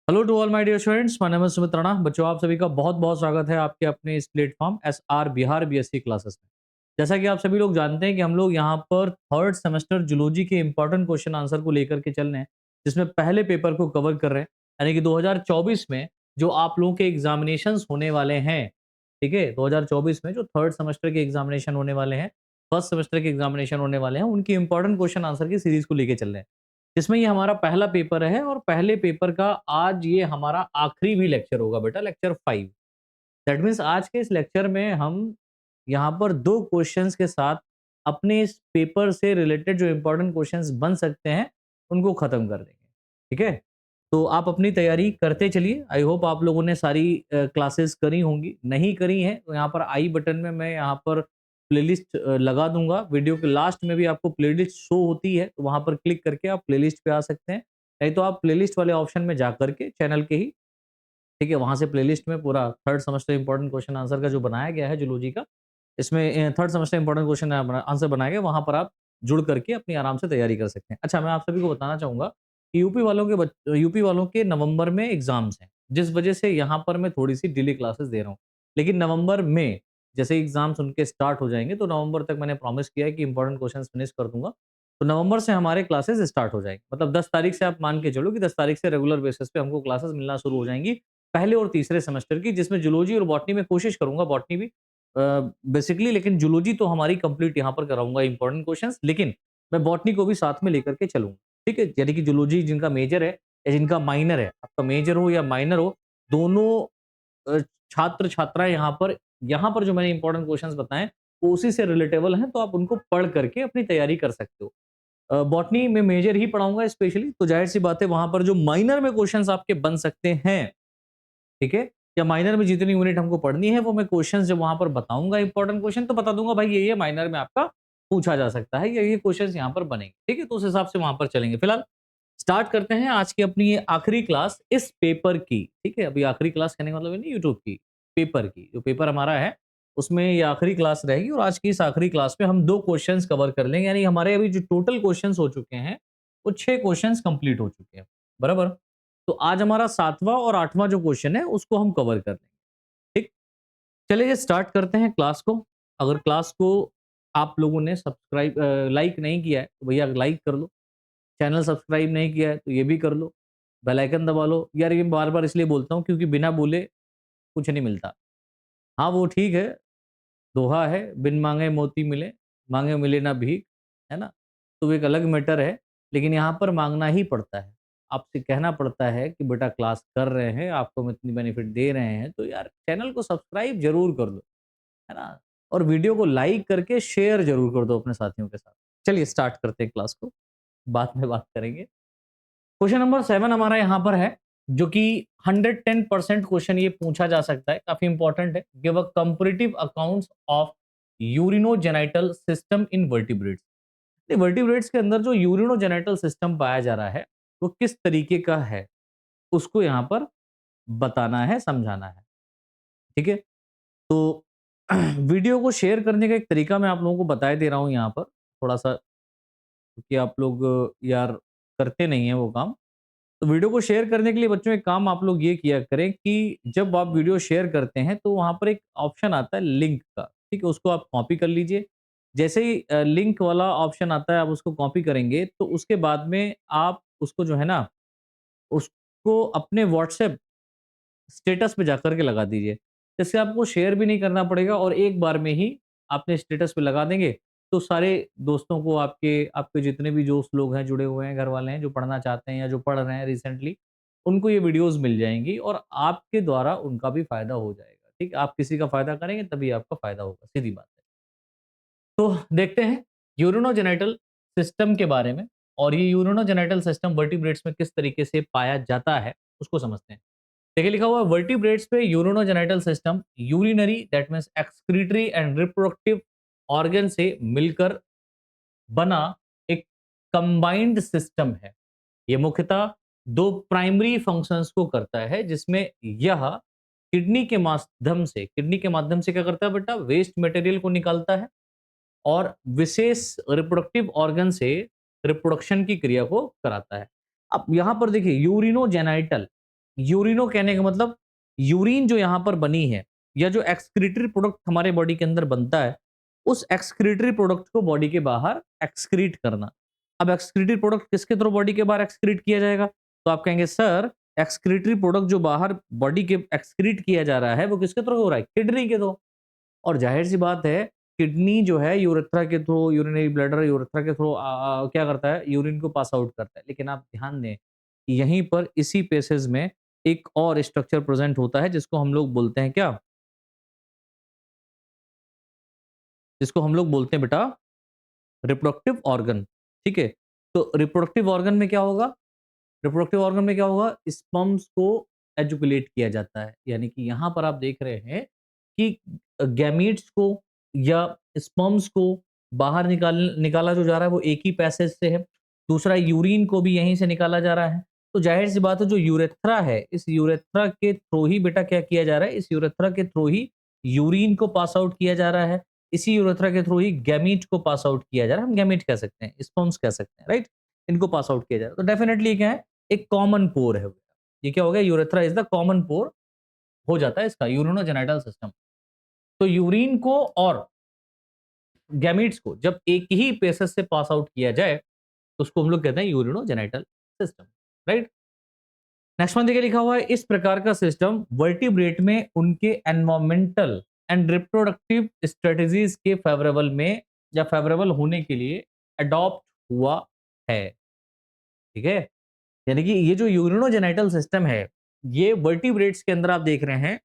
Hello to all my dear students, my name is Sumit Rana. बच्चों, आप सभी का बहुत बहुत स्वागत है आपके अपने इस platform SR Bihar BSc classes में। जैसा कि आप सभी लोग जानते हैं कि हम लोग यहाँ पर थर्ड सेमेस्टर जूलॉजी के इंपॉर्टेंट क्वेश्चन आंसर को लेकर के चल रहे हैं, जिसमें पहले पेपर को कवर कर रहे हैं। यानी कि 2024 में जो आप लोगों के एग्जामिनेशन होने वाले हैं, ठीक है, 2024 में जो थर्ड सेमेस्टर के एग्जामिनेशन होने वाले हैं, फर्स्ट सेमेस्टर के एग्जामिनेशन होने वाले हैं, उनकी इंपॉर्टेंट क्वेश्चन आंसर की सीरीज को लेके चल रहे हैं, जिसमें ये हमारा पहला पेपर है और पहले पेपर का आज ये हमारा आखिरी भी लेक्चर होगा बेटा, लेक्चर 5। दैट मीन्स आज के इस लेक्चर में हम यहाँ पर 2 क्वेश्चंस के साथ अपने इस पेपर से रिलेटेड जो इंपॉर्टेंट क्वेश्चंस बन सकते हैं, उनको खत्म कर देंगे। ठीक है? तो आप अपनी तैयारी करते चलिए। आई होप आप लोगों ने सारी क्लासेस करी होंगी। नहीं करी हैं तो यहाँ पर आई बटन में मैं यहाँ पर प्लेलिस्ट लगा दूँगा। वीडियो के लास्ट में भी आपको प्लेलिस्ट शो होती है, तो वहाँ पर क्लिक करके आप प्लेलिस्ट पे आ सकते हैं। नहीं तो आप प्लेलिस्ट वाले ऑप्शन में जा करके चैनल के ही, ठीक है, वहाँ से प्लेलिस्ट में पूरा third semester important question answer का जो बनाया गया है जूलॉजी का, इसमें third semester important question answer बनाया गया, वहाँ पर आप जुड़ करके अपनी आराम से तैयारी कर सकते हैं। अच्छा, मैं आप सभी को बताना चाहूँगा कि यूपी वालों के नवंबर में एग्ज़ाम्स हैं, जिस वजह से यहाँ पर मैं थोड़ी-सी डिले क्लासेस दे रहा हूँ। लेकिन नवंबर में जैसे एग्ज़ाम्स उनके स्टार्ट हो जाएँगे, तो नवंबर तक मैंने प्रॉमिस किया है कि इंपॉर्टेंट क्वेश्चन्स फिनिश कर दूँगा। तो नवंबर से हमारे क्लासेस स्टार्ट हो जाएँगे। मतलब 10 तारीख से आप मान के चलो कि 10 तारीख से रेगुलर बेसिस पे हमको क्लासेस मिलना शुरू हो जाएँगी, पहले और तीसरे सेमेस्टर की, जिसमें जूलॉजी और बॉटनी में कोशिश करूँगा, बॉटनी भी बेसिकली, लेकिन जूलॉजी तो हमारी कंप्लीट यहाँ पर कराऊँगा इंपॉर्टेंट क्वेश्चंस, लेकिन मैं बॉटनी को भी साथ में लेकर के चलूँगा। ठीक है? यानी कि जूलॉजी जिनका मेजर है या जिनका माइनर है, आपका मेजर हो या माइनर हो, दोनों छात्र-छात्राएँ यहाँ पर जो मैंने इंपॉर्टेंट क्वेश्चंस बताएँ, वो उसी से रिलेटेबल हैं, तो आप उनको पढ़ करके अपनी तैयारी कर सकते हो। बॉटनी में मेजर ही पढ़ाऊँगा स्पेशली, तो ज़ाहिर-सी बात है वहाँ पर जो माइनर में क्वेश्चंस आपके बन सकते हैं, ठीक है? या माइनर में जितनी यूनिट हमको पढ़नी है, वो मैं क्वेश्चंस जब वहाँ पर बताऊँगा इंपॉर्टेंट क्वेश्चन, तो बता दूँगा भाई ये माइनर में आपका पूछा जा सकता है, ये क्वेश्चंस यहाँ पर बनेंगे। ठीक है? तो उस हिसाब से वहाँ पर चलेंगे। फिलहाल स्टार्ट करते हैं आज की अपनी ये आखिरी क्लास इस पेपर की। ठीक है? अभी आखिरी क्लास कहने का मतलब ये नहीं यूट्यूब की, पेपर की। जो पेपर हमारा है, उसमें ये आखिरी क्लास रहेगी और आज की इस आखिरी क्लास में हम 2 क्वेश्चंस कवर कर लेंगे। यानी हमारे अभी जो टोटल क्वेश्चंस हो चुके हैं, वो 6 क्वेश्चंस कंप्लीट हो चुके हैं। बराबर? तो आज हमारा 7वां और 8वां जो क्वेश्चन है, उसको हम कवर कर लेंगे। ठीक? चलिए स्टार्ट करते हैं क्लास को। अगर क्लास को आप लोगों ने लाइक नहीं किया है, तो भैया लाइक कर लो। चैनल सब्सक्राइब नहीं किया है, तो ये भी कर लो। बेल आइकन दबा लो। यार ये बार-बार इसलिए बोलता हूँ क्योंकि बिना बोले कुछ नहीं मिलता। हाँ, वो ठीक है, दोहा है, बिन माँगे मोती मिले, माँगे मिले ना भीख, है ना? तो वो एक अलग मैटर है, लेकिन यहाँ पर माँगना ही पड़ता है। आपसे कहना पड़ता है कि बेटा क्लास कर रहे हैं, आपको हम इतनी बेनिफिट दे रहे हैं, तो यार चैनल को सब्सक्राइब ज़रूर कर दो, है ना? और वीडियो को लाइक करके शेयर ज़रूर कर दो अपने साथियों के साथ। चलिए स्टार्ट करते हैं क्लास को, बाद में बात करेंगे। क्वेश्चन नंबर 7 हमारा यहाँ पर है, जो कि 110% क्वेश्चन ये पूछा जा सकता है, काफी इंपॉर्टेंट है। Give a comparative accounts of urinogenital system in vertebrates. Vertebrates के अंदर जो यूरिनोजेनिटल सिस्टम पाया जा रहा है, वो किस तरीके का है, उसको यहाँ पर बताना है, समझाना है। ठीक है? तो वीडियो को शेयर करने का एक तरीका मैं आप लोगों को बताए दे रहा हूँ यहाँ पर, थोड़ा सा, क्योंकि आप लोग यार करते नहीं है वो काम। तो वीडियो को शेयर करने के लिए बच्चों एक काम आप लोग ये किया करें कि जब आप वीडियो शेयर करते हैं, तो वहाँ पर एक ऑप्शन आता है लिंक का, ठीक है? उसको आप कॉपी कर लीजिए। जैसे ही लिंक वाला ऑप्शन आता है, आप उसको कॉपी करेंगे, तो उसके बाद में आप उसको जो है ना, उसको अपने व्हाट्सएप स्टेटस पे जाकर के लगा दीजिए। इससे आपको शेयर भी नहीं करना पड़ेगा और एक बार में ही आपने स्टेटस पे लगा देंगे, तो सारे दोस्तों को, आपके आपके जितने भी दोस्त लोग हैं, जुड़े हुए हैं, घर वाले हैं, जो पढ़ना चाहते हैं या जो पढ़ रहे हैं रिसेंटली, उनको ये वीडियोज़ मिल जाएँगी और आपके द्वारा उनका भी फ़ायदा हो जाएगा। ठीक है? आप किसी का फ़ायदा करेंगे तभी आपका फ़ायदा होगा, सीधी बात है। तो देखते हैं यूरिनोजेनिटल सिस्टम के बारे में, और ये यूरिनोजेनिटल सिस्टम वर्टिब्रेट्स में किस तरीके से पाया जाता है, उसको समझते हैं। देखिए लिखा हुआ है वर्टिब्रेट्स पे urinogenital system urinary that means excretory and reproductive organ से मिलकर बना एक कंबाइंड सिस्टम है। ये मुख्यतः दो प्राइमरी फंक्शंस को करता है, जिसमें यह किडनी के माध्यम से क्या करता है बेटा, वेस्ट मटेरियल को निकालता है और विशेष रिप्रोडक्टिव ऑर्गन से रिप्रोडक्शन की क्रिया को कराता है। अब यहाँ पर देखिए यूरिनोजेनाइटल, यूरिनो कहने का मतलब यूरिन जो यहाँ पर बनी है या जो एक्सक्रीटरी प्रोडक्ट हमारे बॉडी के अंदर बनता है, उस एक्सक्रीटरी प्रोडक्ट को बॉडी के बाहर एक्सक्रीट करना। अब एक्सक्रीटरी प्रोडक्ट किसके थ्रू बॉडी के बाहर एक्सक्रीट किया जाएगा? तो आप कहेंगे सर एक्सक्रीटरी प्रोडक्ट जो बाहर बॉडी के एक्सक्रीट किया जा रहा है वो किसके थ्रू हो रहा है? किडनी के थ्रू। और जाहिर सी बात है किडनी जो है यूरेथ्रा के थ्रू, यूरिनरी ब्लैडर यूरेथ्रा के थ्रू क्या करता है? यूरिन को पास आउट करता है। लेकिन आप ध्यान दें यहीं पर इसी पेसेज में एक और स्ट्रक्चर प्रेजेंट होता है जिसको हम लोग बोलते हैं क्या? जिसको हम लोग बोलते हैं बेटा रिप्रोडक्टिव ऑर्गन। ठीक है? तो रिप्रोडक्टिव ऑर्गन में क्या होगा? रिप्रोडक्टिव ऑर्गन में क्या होगा? स्पर्म्स को एजुकुलेट किया जाता है। यानी कि यहाँ पर आप देख रहे हैं कि गैमीट्स को या स्पर्म्स को बाहर निकाला जो जा रहा है वो एक ही पैसेज से है। दूसरा यूरिन को भी यहीं से निकाला जा रहा है। तो जाहिर सी बात है जो यूरेथ्रा है, इस यूरेथ्रा के थ्रू ही बेटा क्या किया जा रहा है? इस यूरेथ्रा के थ्रू ही यूरिन को पास आउट किया जा रहा है। इसी यूरेथ्रा के थ्रू ही गैमीट को पास आउट किया जा रहा है। हम गैमीट कह सकते हैं, स्पर्म्स कह सकते हैं, राइट? इनको पास आउट किया जा रहा है। तो डेफिनेटली क्या है? एक कॉमन पोर है। ये क्या हो गया? यूरेथ्रा इज द कॉमन पोर हो जाता है इसका यूरिनोजेनिटल सिस्टम। तो यूरिन को और गैमीट्स को जब एक ही पेसेज से पास आउट किया जाए तो उसको हम लोग कहते हैं urinogenital system, right? Next one देखिए लिखा हुआ है इस प्रकार का सिस्टम वर्टिब्रेट में उनके एनवायरमेंटल एंड रिप्रोडक्टिव स्ट्रेटजीज के फेवरेबल में या फेवरेबल होने के लिए अडॉप्ट हुआ है। ठीक है? यानी कि ये जो यूरिनोजेनिटल सिस्टम है ये वर्टिब्रेट्स के अंदर आप देख रहे हैं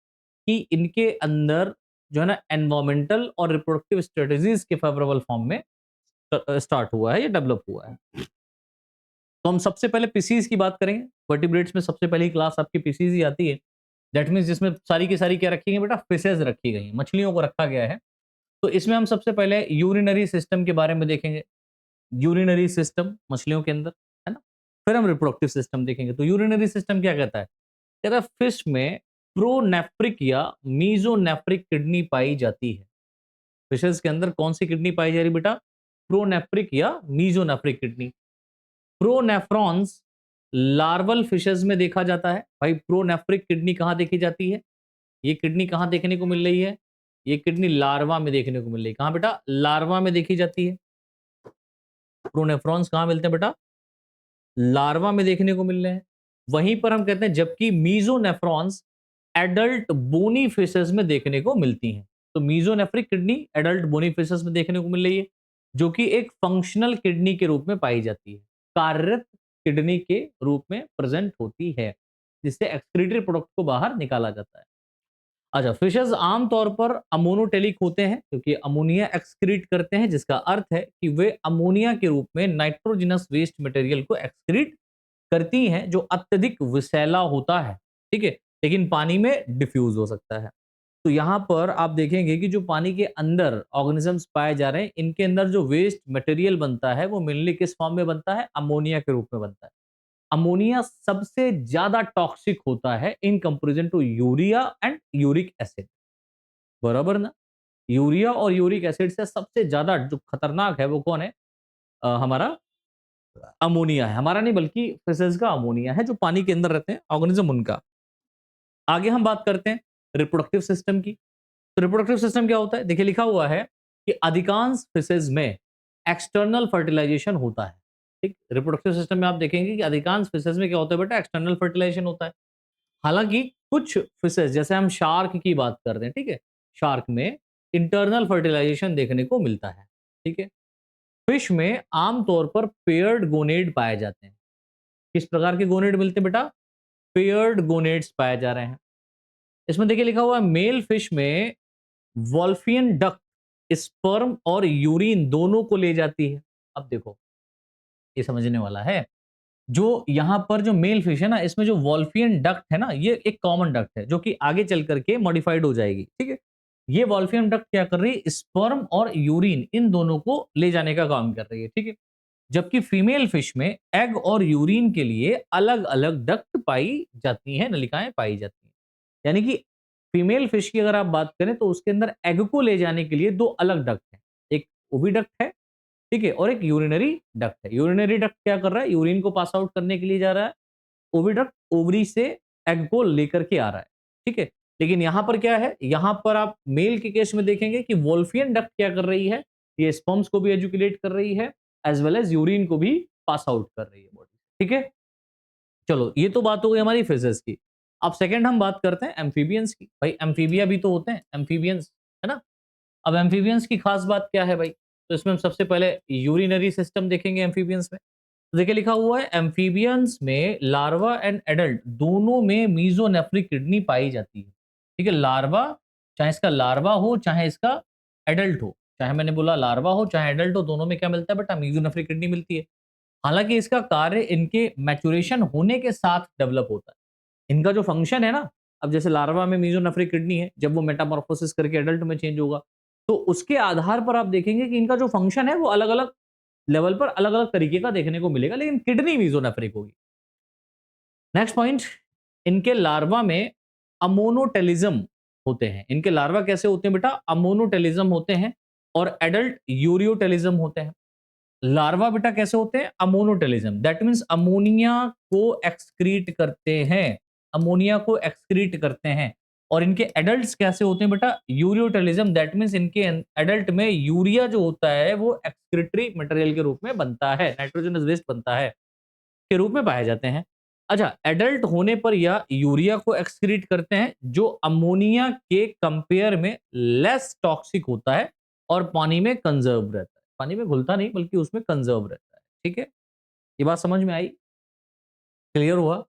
कि इनके अंदर जो है ना एनवायरमेंटल और रिप्रोडक्टिव स्ट्रेटजीज के फेवरेबल फॉर्म में स्टार्ट हुआ है या डेवलप हुआ है। तो हम सबसे पहले पीसीज की बात करेंगे। वर्टिब्रेट्स में सबसे पहली क्लास आपकी पीसीज ही आती है। दैट मीन्स जिसमें सारी की सारी क्या रखी गई बेटा? फिशेज रखी गई, मछलियों को रखा गया है। तो इसमें हम सबसे पहले यूरिनरी सिस्टम के बारे में देखेंगे। यूरिनरी सिस्टम मछलियों के अंदर, है ना? फिर हम रिप्रोडक्टिव सिस्टम देखेंगे। तो यूरिनरी सिस्टम क्या कहता है? कहता है फिश में प्रोनेफ्रिक या मीजोनेफ्रिक किडनी पाई जाती है। फिशेस के अंदर कौन सी किडनी पाई जा रही बेटा? प्रोनेफ्रिक या मीजोनेफ्रिक किडनी। प्रोनेफ्रॉन्स लार्वल फिशेस में देखा जाता है। भाई प्रोनेफ्रिक किडनी कहाँ देखी जाती है? ये किडनी कहाँ देखने को मिल रही है? ये किडनी लार्वा में देखने को मिल रही है। कहाँ बेटा? लार्वा में देखी जाती है। प्रोनेफ्रॉन्स कहाँ मिलते हैं बेटा? लार्वा में देखने को मिल रहे हैं। वहीं पर हम कहते हैं जबकि मीजोनेफ्रॉन्स एडल्ट बोनी फिशेस में देखने को मिलती हैं। तो mesonephric kidney adult bony fishes में देखने को मिल रही है जो कि एक फंक्शनल किडनी के रूप में पाई जाती है, कार्यरत किडनी के रूप में प्रेजेंट होती है जिससे एक्सक्रीटरी प्रोडक्ट को बाहर निकाला जाता है। अच्छा, फिशेस आमतौर पर अमोनोटेलिक होते हैं क्योंकि अमोनिया एक्सक्रीट करते हैं जिसका अर्थ है कि वे अमोनिया के रूप में नाइट्रोजनस वेस्ट मटेरियल को एक्सक्रीट करती हैं जो अत्यधिक विषैला होता है। ठीक है? लेकिन पानी में डिफ्यूज हो सकता है। तो यहाँ पर आप देखेंगे कि जो पानी के अंदर ऑर्गेनिजम्स पाए जा रहे हैं इनके अंदर जो वेस्ट मटेरियल बनता है वो मेनली किस फॉर्म में बनता है? अमोनिया के रूप में बनता है। अमोनिया सबसे ज्यादा टॉक्सिक होता है in comparison to urea and uric acid. बराबर ना? यूरिया और यूरिक एसिड से सबसे ज्यादा जो खतरनाक है वो कौन है? हमारा अमोनिया है। हमारा नहीं बल्कि फिशेज का अमोनिया है जो पानी के अंदर रहते हैं ऑर्गेनिज्म उनका। आगे हम बात करते हैं रिप्रोडक्टिव सिस्टम की। तो रिप्रोडक्टिव सिस्टम क्या होता है? देखिए लिखा हुआ है कि अधिकांश फिशेज में एक्सटर्नल फर्टिलाइजेशन होता है। ठीक? रिप्रोडक्टिव सिस्टम में आप देखेंगे कि अधिकांश फिशेज में क्या होता है बेटा? एक्सटर्नल फर्टिलाइजेशन होता है। हालांकि कुछ फिशेज जैसे हम शार्क की बात कर रहे हैं, ठीक है? शार्क में इंटरनल फर्टिलाइजेशन देखने को मिलता है। ठीक है? फिश में आमतौर पर पेयर्ड गोनेड पाए जाते हैं। किस प्रकार के गोनेड मिलते हैं बेटा? पेयर्ड गोनेड्स पाए जा रहे हैं। इसमें देखिए लिखा हुआ है मेल फिश में वॉल्फियन डक्ट स्पर्म और यूरिन दोनों को ले जाती है। अब देखो ये समझने वाला है। जो यहाँ पर जो मेल फिश है ना इसमें जो वॉल्फियन डक्ट है ना ये एक कॉमन डक्ट है जो कि आगे चल करके मॉडिफाइड हो जाएगी। ठीक है? ये वॉल्फियन डक्ट क्या कर रही है? स्पर्म और यूरिन इन दोनों को ले जाने का काम कर रही है। ठीक है? जबकि फीमेल फिश में एग और यूरिन के लिए अलग अलग डक्ट पाई जाती हैं, नलिकाएं पाई जाती हैं। यानी कि फीमेल फिश की अगर आप बात करें तो उसके अंदर एग को ले जाने के लिए दो अलग डक्ट हैं। एक ओविडक्ट है, ठीक है, और एक यूरिनरी डक्ट है। यूरिनरी डक्ट क्या कर रहा है? यूरिन को पास आउट करने के लिए जा रहा है। ओविडक्ट ओवरी से एग को लेकर के आ रहा है, ठीक है। लेकिन यहाँ पर क्या है, यहाँ पर आप मेल के केस में देखेंगे कि वोल्फियन डक्ट क्या कर रही है, ये स्पर्म्स को भी एजुकेट कर रही है एज वेल एज यूरिन को भी पास आउट कर रही है बॉडी, ठीक है। चलो ये तो बात हो गई हमारी फिशेस की। अब सेकंड हम बात करते हैं एम्फीबियंस की। भाई एम्फीबिया भी तो होते हैं, एम्फीबियंस, है ना। अब एम्फीबियंस की खास बात क्या है भाई, तो इसमें हम सबसे पहले यूरिनरी सिस्टम देखेंगे एम्फीबियंस में। तो देखिए लिखा हुआ है एम्फीबियंस में लार्वा एंड एडल्ट दोनों में मीजोनेफ्रिक किडनी पाई जाती है, ठीक है। लार्वा, चाहे इसका लार्वा हो चाहे इसका एडल्ट हो, चाहे मैंने बोला लार्वा हो चाहे एडल्ट हो, दोनों में क्या मिलता है बेटा, मीजोनेफ्रिक किडनी मिलती है। हालांकि इसका कार्य इनके मैचुरेशन होने के साथ डेवलप होता है। इनका जो फंक्शन है ना, अब जैसे लार्वा में मीजोनेफ्रिक किडनी है, जब वो मेटामॉर्फोसिस करके एडल्ट में चेंज होगा, तो उसके आधार पर आप देखेंगे कि इनका जो फंक्शन है वो अलग अलग लेवल पर अलग अलग तरीके का देखने को मिलेगा, लेकिन किडनी मीजोनेफ्रिक होगी। नेक्स्ट पॉइंट, इनके लार्वा में अमोनोटेलिज्म होते हैं। इनके लार्वा कैसे होते हैं बेटा, अमोनोटेलिज्म होते हैं, और एडल्ट यूरियोटेलिज्म होते हैं। लार्वा बेटा कैसे होते हैं, अमोनोटेलिज्म, दैट मीन्स अमोनिया को एक्सक्रीट करते हैं, अमोनिया को एक्सक्रीट करते हैं। और इनके एडल्ट्स कैसे होते हैं बेटा, यूरियोटेलिज्म, दैट मीन्स इनके एडल्ट में यूरिया जो होता है वो एक्सक्रीटरी मटेरियल के रूप में बनता है, नाइट्रोजनस वेस्ट बनता है के रूप में पाए जाते हैं। अच्छा, एडल्ट होने पर यह यूरिया को एक्सक्रीट करते हैं, जो अमोनिया के कंपेयर में लेस टॉक्सिक होता है और पानी में कंजर्व रहता है। पानी में घुलता नहीं बल्कि उसमें कंजर्व रहता है, ठीक है। ये बात समझ में आई, क्लियर हुआ।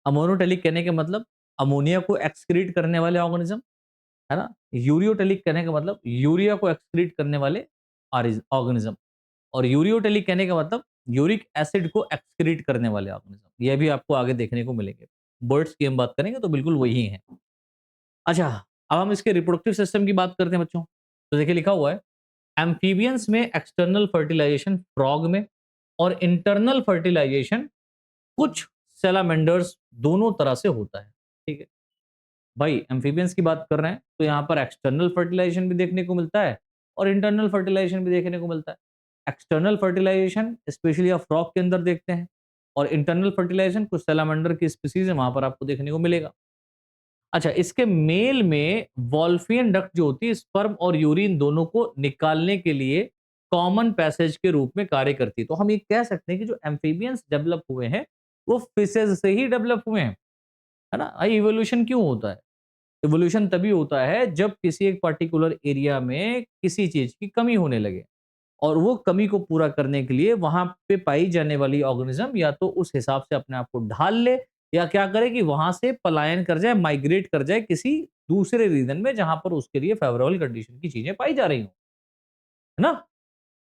अमोनोटेलिक कहने के मतलब अमोनिया को एक्सक्रीट करने वाले ऑर्गेनिज्म, है ना। यूरियोटेलिक कहने का मतलब यूरिया को एक्सक्रीट करने वाले ऑर्गेनिज्म, और यूरियोटेलिक कहने का मतलब यूरिक एसिड को एक्सक्रीट करने वाले ऑर्गेनिज्म। ये भी आपको आगे देखने को मिलेंगे। बर्ड्स की हम बात करेंगे तो बिल्कुल वही है। अच्छा, अब हम इसके रिप्रोडक्टिव सिस्टम की बात करते हैं बच्चों। तो देखिए लिखा हुआ है एम्फीबियंस में एक्सटर्नल फर्टिलाइजेशन फ्रॉग में, और इंटरनल फर्टिलाइजेशन कुछ सैलामेंडर्स, दोनों तरह से होता है, ठीक है। भाई एम्फीबियंस की बात कर रहे हैं तो यहाँ पर एक्सटर्नल फर्टिलाइजेशन भी देखने को मिलता है और इंटरनल फर्टिलाइजेशन भी देखने को मिलता है। एक्सटर्नल फर्टिलाइजेशन स्पेशली आप फ्रॉग के अंदर देखते हैं, और इंटरनल फर्टिलाइजेशन कुछ सैलामेंडर की स्पीसीज है वहां पर आपको देखने को मिलेगा। अच्छा, इसके मेल में वॉल्फियन डक्ट जो होती है स्पर्म और यूरिन दोनों को निकालने के लिए कॉमन पैसेज के रूप में कार्य करती है। तो हम ये कह सकते हैं कि जो एम्फीबियंस डेवलप हुए हैं वो फिशेज से ही डेवलप हुए हैं, है ना। भाई इवोल्यूशन क्यों होता है, इवोल्यूशन तभी होता है जब किसी एक पर्टिकुलर एरिया में किसी चीज की कमी होने लगे, और वो कमी को पूरा करने के लिए वहां पे पाई जाने वाली ऑर्गेनिज्म या तो उस हिसाब से अपने आप को ढाल ले, या क्या करे कि वहां से पलायन कर जाए, माइग्रेट कर जाए किसी दूसरे रीजन में जहां पर उसके लिए फेवरेबल कंडीशन की चीजें पाई जा रही हो, है ना।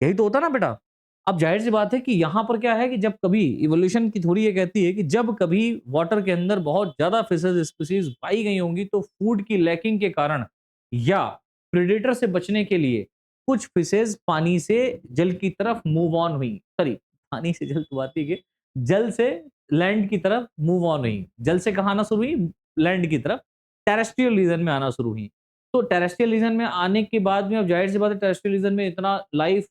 यही तो होता ना बेटा। अब जाहिर सी बात है कि यहां पर क्या है कि जब कभी इवोल्यूशन की थोड़ी ये कहती है कि जब कभी वाटर के अंदर बहुत ज्यादा फिशेज स्पीसीज पाई गई होंगी तो फूड की लैकिंग के कारण या प्रेडेटर से बचने के लिए कुछ फिशेज पानी से जल की तरफ मूव ऑन हुई, सॉरी पानी से जल तो बात ही है, जल से लैंड की तरफ मूव ऑन हुई। जल से कहाँ आना शुरू हुई, लैंड की तरफ, टेरेस्ट्रियल रीजन में आना शुरू हुई। तो टेरेस्ट्रियल रीजन में आने के बाद में अब जाहिर सी बात है टेरेस्ट्रियल रीजन में इतना लाइफ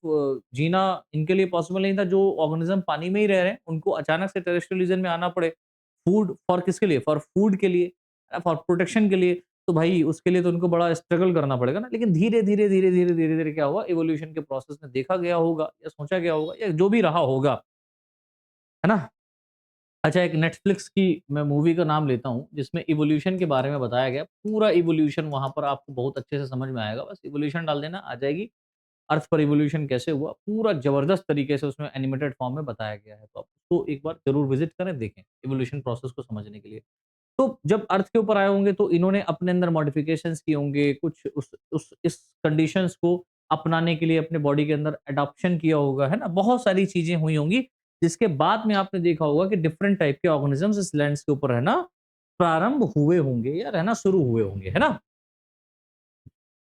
जीना इनके लिए पॉसिबल नहीं था। जो ऑर्गेनिज्म पानी में ही रह रहे हैं उनको अचानक से टेरेस्ट्रियल रीजन में आना पड़े, फूड फॉर किसके लिए, फॉर फूड के लिए, फॉर प्रोटेक्शन के लिए, तो भाई उसके लिए तो उनको बड़ा स्ट्रगल करना पड़ेगा ना। लेकिन धीरे धीरे धीरे धीरे धीरे धीरे क्या हुआ, इवोल्यूशन के प्रोसेस में देखा गया होगा या सोचा गया होगा या जो भी रहा होगा, है ना। अच्छा, एक नेटफ्लिक्स की मैं मूवी का नाम लेता हूँ जिसमें इवोल्यूशन के बारे में बताया गया, पूरा इवोल्यूशन वहां पर आपको बहुत अच्छे से समझ में आएगा। बस इवोल्यूशन डाल देना आ जाएगी, अर्थ पर इवोल्यूशन कैसे हुआ, पूरा जबरदस्त तरीके से उसमें एनिमेटेड फॉर्म में बताया गया है। तो आप उसको एक बार जरूर विजिट करें, देखें इवोल्यूशन प्रोसेस को समझने के लिए। तो जब अर्थ के ऊपर आए होंगे तो इन्होंने अपने अंदर मॉडिफिकेशंस किए होंगे, कुछ उस इस कंडीशंस को अपनाने के लिए अपने बॉडी के अंदर अडॉप्शन किया होगा, है ना। बहुत सारी चीजें हुई होंगी जिसके बाद में आपने देखा होगा कि डिफरेंट टाइप के ऑर्गेनिजम्स इस लैंड्स के ऊपर रहना प्रारंभ हुए होंगे या रहना शुरू हुए होंगे, है ना।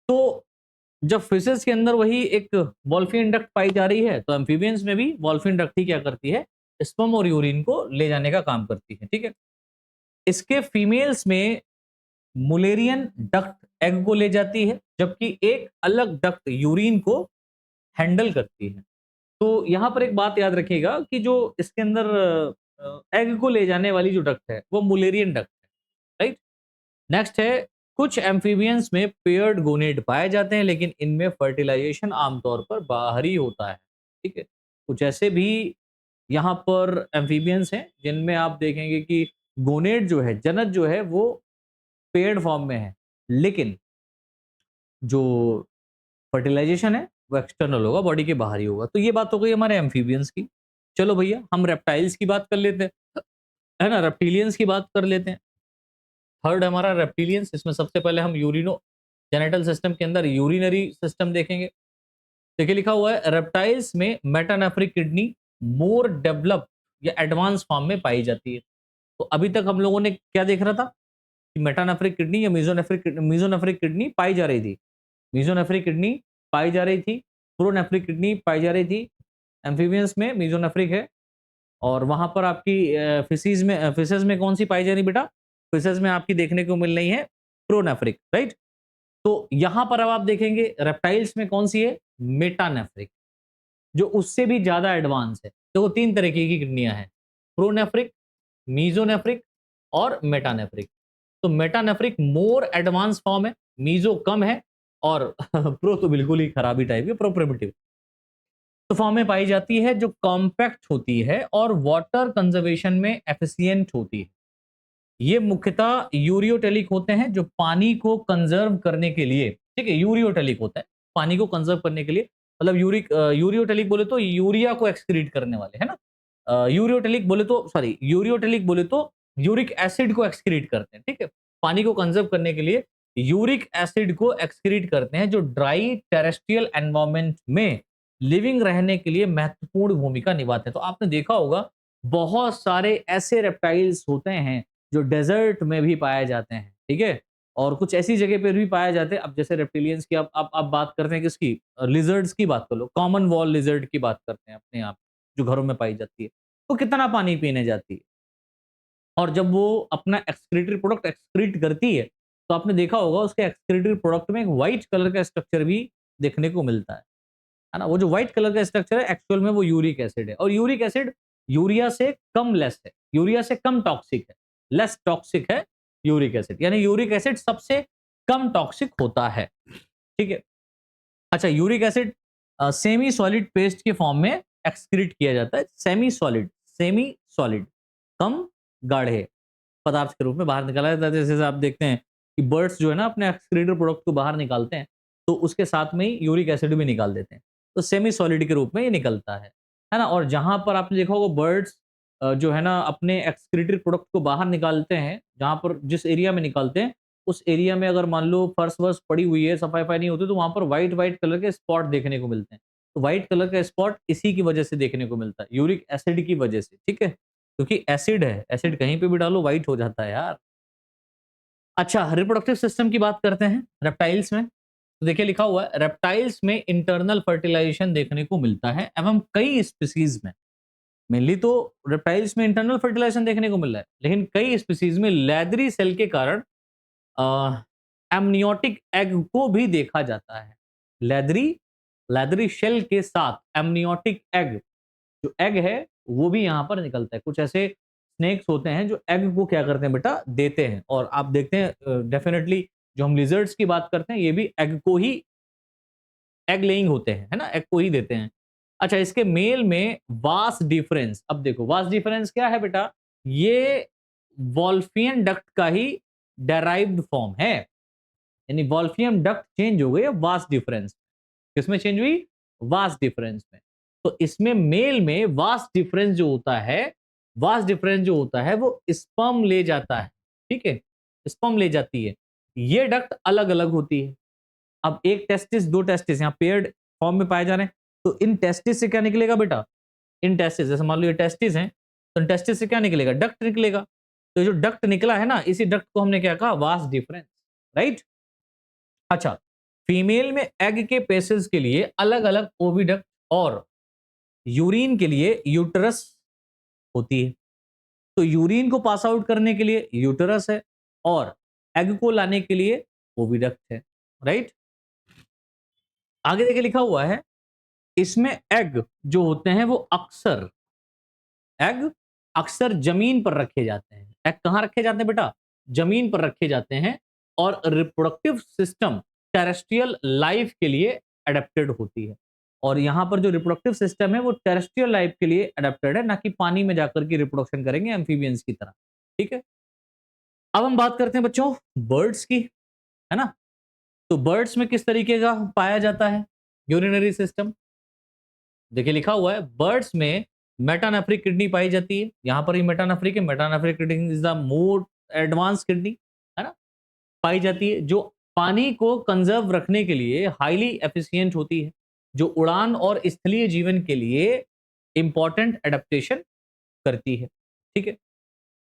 तो जब फिशेस के अंदर वही एक वॉल्फियन डक्ट पाई जा रही है तो एम्फीबियंस में भी वॉल्फियन डक्ट ही क्या करती है, स्पर्म और यूरिन को ले जाने का काम करती है, ठीक है। इसके फीमेल्स में मुलेरियन डक्ट एग को ले जाती है, जबकि एक अलग डक्ट यूरिन को हैंडल करती है। तो यहां पर एक बात याद रखिएगा कि जो इसके अंदर एग को ले जाने वाली जो डक्ट है वो मुलेरियन डक्ट है, राइट। नेक्स्ट है कुछ एम्फीबियंस में पेयर्ड गोनेड पाए जाते हैं, लेकिन इनमें फर्टिलाइजेशन आमतौर पर बाहरी होता है। ठीक है, कुछ ऐसे भी यहाँ पर एम्फीबियंस हैं जिनमें आप देखेंगे कि गोनेड जो है, जनक जो है वो पेयर्ड फॉर्म में है, लेकिन जो फर्टिलाइजेशन है वो एक्सटर्नल होगा, बॉडी के बाहर ही होगा। तो ये बात हो गई हमारे एम्फीबियंस की। चलो भैया हम रेप्टाइल्स की बात कर लेते हैं, है ना, रेप्टिलियंस की बात कर लेते हैं। थर्ड हमारा रेप्टिलियंस, इसमें सबसे पहले हम यूरिनो जेनेटल सिस्टम के अंदर यूरिनरी सिस्टम देखेंगे। देखिए लिखा हुआ है रेप्टाइल्स में मेटानेफ्रिक किडनी मोर डेवलप या एडवांस फॉर्म में पाई जाती है। तो अभी तक हम लोगों ने क्या देख रहा था कि मेटानेफ्रिक किडनी या मीजोनेफ्रिक किडनी पाई जा रही थी। मीजोनेफ्रिक किडनी पाई जा रही थी, प्रोनेफ्रिक किडनी पाई जा रही थी। एम्फीबियंस में मीजोनेफ्रिक है, और वहां पर आपकी फिशेज में कौन सी पाई जा रही बेटा? फिशेज में आपकी देखने को मिल रही है प्रोनेफ्रिक, राइट। तो यहां पर अब आप देखेंगे रेप्टाइल्स में कौन सी है? मेटानेफ्रिक, जो उससे भी ज्यादा एडवांस है। तो तीन तरीके की किडनियां हैं, प्रोनेफ्रिक, मीजोनेफ्रिक और मेटानेफ्रिक। तो मेटानेफ्रिक मोर एडवांस फॉर्म है, मीजो कम है, और प्रो तो बिल्कुल ही खराबी टाइप है, प्रो प्रिमिटिव। तो फॉर्म में पाई जाती है, जो कॉम्पैक्ट होती है और वाटर कंजर्वेशन में एफिशिएंट होती है। ये मुख्यतः यूरियोटेलिक होते हैं, जो पानी को कंजर्व करने के लिए, ठीक है, यूरियोटेलिक होता है पानी को कंजर्व करने के लिए। मतलब यूरियोटेलिक बोले तो यूरिया को एक्सक्रीट करने वाले, है ना। यूरियोटेलिक बोले तो सॉरी यूरियोटेलिक बोले तो यूरिक एसिड को एक्सक्रीट करते हैं, ठीक है। पानी को कंजर्व करने के लिए यूरिक एसिड को एक्सक्रीट करते हैं, जो ड्राई टेरेस्ट्रियल एनवायरमेंट में लिविंग रहने के लिए महत्वपूर्ण भूमिका निभाते हैं। तो आपने देखा होगा बहुत सारे ऐसे रेप्टाइल्स होते हैं जो डेजर्ट में भी पाए जाते हैं, ठीक है, और कुछ ऐसी जगह पर भी पाए जाते हैं। अब जैसे रेप्टिलियंस की अब बात करते हैं, किसकी? लिजर्ड्स की बात कर लो, कॉमन वॉल लिजर्ड की बात करते हैं अपने आप, जो घरों में पाई जाती है। तो कितना पानी पीने जाती है, और जब वो अपना एक्सक्रीटरी प्रोडक्ट एक्सक्रीट करती है, तो आपने देखा होगा उसके एक्सक्रीटरी प्रोडक्ट में एक व्हाइट कलर का स्ट्रक्चर भी देखने को मिलता है ना। वो जो व्हाइट कलर का स्ट्रक्चर है एक्चुअल में वो यूरिक एसिड है, और यूरिक एसिड यूरिया से कम लेस है, यूरिया से कम टॉक्सिक है, लेस टॉक्सिक है यूरिक एसिड, यानी यूरिक एसिड सबसे कम टॉक्सिक होता है, ठीक है। अच्छा, uric acid semi solid paste के फॉर्म में एक्सक्रीट किया जाता है, सेमी सॉलिड कम गाढ़े पदार्थ के रूप में बाहर निकाला जाता है। जैसे आप देखते हैं कि बर्ड्स जो है ना अपने एक्सक्रीटर प्रोडक्ट को बाहर निकालते हैं, तो उसके साथ में ही यूरिक एसिड भी निकाल देते हैं, तो सेमी सॉलिड के रूप में ये निकलता है ना। और जहां पर आपने देखा होगा बर्ड्स जो है ना अपने एक्सक्रीटरी प्रोडक्ट को बाहर निकालते हैं, जहां पर जिस एरिया में निकालते हैं उस एरिया में अगर मान लो फर्श वर्श पड़ी हुई है, सफाई वफाई नहीं होती, तो वहां पर व्हाइट व्हाइट कलर के स्पॉट देखने को मिलते हैं। तो व्हाइट कलर का स्पॉट इसी की वजह से देखने को मिलता है, यूरिक एसिड की वजह से, ठीक है, क्योंकि एसिड है, एसिड कहीं पे भी डालो व्हाइट हो जाता है यार। अच्छा, रिप्रोडक्टिव सिस्टम की बात करते हैं रेप्टाइल्स में। तो देखिए लिखा हुआ है रेप्टाइल्स में इंटरनल फर्टिलाइजेशन देखने को मिलता है, एवं कई स्पीसीज में, मेनली तो रेप्टाइल्स में इंटरनल फर्टिलाइजेशन देखने को मिल रहा है, लेकिन कई स्पीसीज में लेदरी सेल के कारण एमनियोटिक एग को भी देखा जाता है। लेदरी लेदरी शेल के साथ एमनियोटिक एग, जो एग है वो भी यहाँ पर निकलता है। कुछ ऐसे स्नेक्स होते हैं जो एग को क्या करते हैं बेटा? देते हैं, और आप देखते हैं डेफिनेटली जो हम लिजर्ड्स की बात करते हैं ये भी एग को ही, एग लेइंग होते हैं, है ना, एग को ही देते हैं। अच्छा, इसके मेल में वास डिफरेंस, अब देखो वास डिफरेंस क्या है बेटा? ये वॉल्फियन डक्ट का ही डेराइव्ड फॉर्म है, यानी वॉल्फियम डक्ट चेंज हो गई है वास डिफरेंस। किसमें चेंज हुई? वास डिफरेंस में। तो इसमें मेल में वास डिफरेंस जो होता है, वास डिफरेंस जो होता है वो स्पर्म ले जाता है, ठीक है, स्पर्म ले जाती है। ये डक्ट अलग अलग होती है। अब एक टेस्टिस, दो टेस्टिस यहाँ पेयर्ड फॉर्म में पाए जा रहे हैं, तो इन टेस्टिस से क्या निकलेगा बेटा? इन टेस्टिस, जैसे मान लो ये टेस्टिस हैं, तो इन टेस्टिस से क्या निकलेगा? डक्ट निकलेगा। तो जो डक्ट निकला है ना, इसी डक्ट को हमने क्या कहा? Vas deferens, right. अच्छा, फीमेल में एग के पेसेस के लिए अलग अलग ओविडक्ट और यूरिन के लिए यूटरस होती है। तो यूरिन को पास आउट करने के लिए यूटरस है, और एग को लाने के लिए ओविडक्ट है, राइट। आगे देखिए लिखा हुआ है इसमें एग जो होते हैं वो एग अक्सर जमीन पर रखे जाते हैं। एग कहां रखे जाते हैं बेटा? जमीन पर रखे जाते हैं और रिप्रोडक्टिव सिस्टम टेरेस्ट्रियल लाइफ के लिए अडेप्टेड होती है। और यहाँ पर जो रिप्रोडक्टिव सिस्टम है वो टेरेस्ट्रियल लाइफ के लिए अडेप्टेड है, ना कि पानी में जाकर के रिप्रोडक्शन करेंगे एम्फीबियंस की तरह। ठीक है, अब हम बात करते हैं बच्चों बर्ड्स की, है ना। तो बर्ड्स में किस तरीके का पाया जाता है यूरिनरी सिस्टम? देखिए लिखा हुआ है बर्ड्स में मेटानेफ्रिक किडनी पाई जाती है। यहां पर ही मेटानेफ्रिक है, metanephric kidney is the more advance kidney, है ना, पाई जाती है, जो पानी को कंजर्व रखने के लिए हाईली एफिशिएंट होती है, जो उड़ान और स्थलीय जीवन के लिए इंपॉर्टेंट एडेप्टेशन करती है। ठीक है,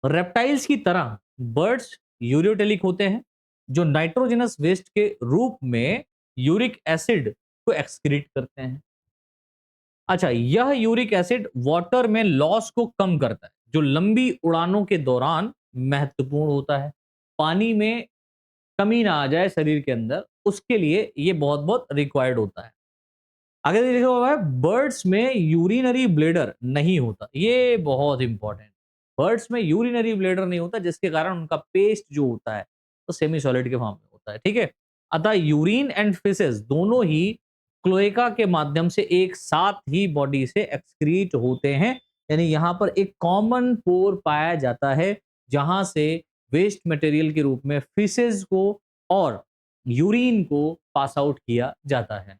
रेप्टाइल्स की तरह बर्ड्स यूरियोटेलिक होते हैं, जो नाइट्रोजनस वेस्ट के रूप में यूरिक एसिड को एक्सक्रीट करते हैं। अच्छा, यह यूरिक एसिड वाटर में लॉस को कम करता है, जो लंबी उड़ानों के दौरान महत्वपूर्ण होता है। पानी में कमी ना आ जाए शरीर के अंदर, उसके लिए ये बहुत बहुत रिक्वायर्ड होता है। आगे देखा हुआ है बर्ड्स में यूरिनरी ब्लेडर नहीं होता, ये बहुत इंपॉर्टेंट। बर्ड्स में यूरिनरी ब्लेडर नहीं होता, जिसके कारण उनका पेस्ट जो होता है तो सेमी सॉलिड के फॉर्म में होता है। ठीक है, अतः यूरिन एंड फिसेस दोनों ही क्लोएका के माध्यम से एक साथ ही बॉडी से एक्सक्रीट होते हैं। यानी यहां पर एक कॉमन पोर पाया जाता है, जहां से वेस्ट मटेरियल के रूप में फिसेस को और यूरिन को पास आउट किया जाता है।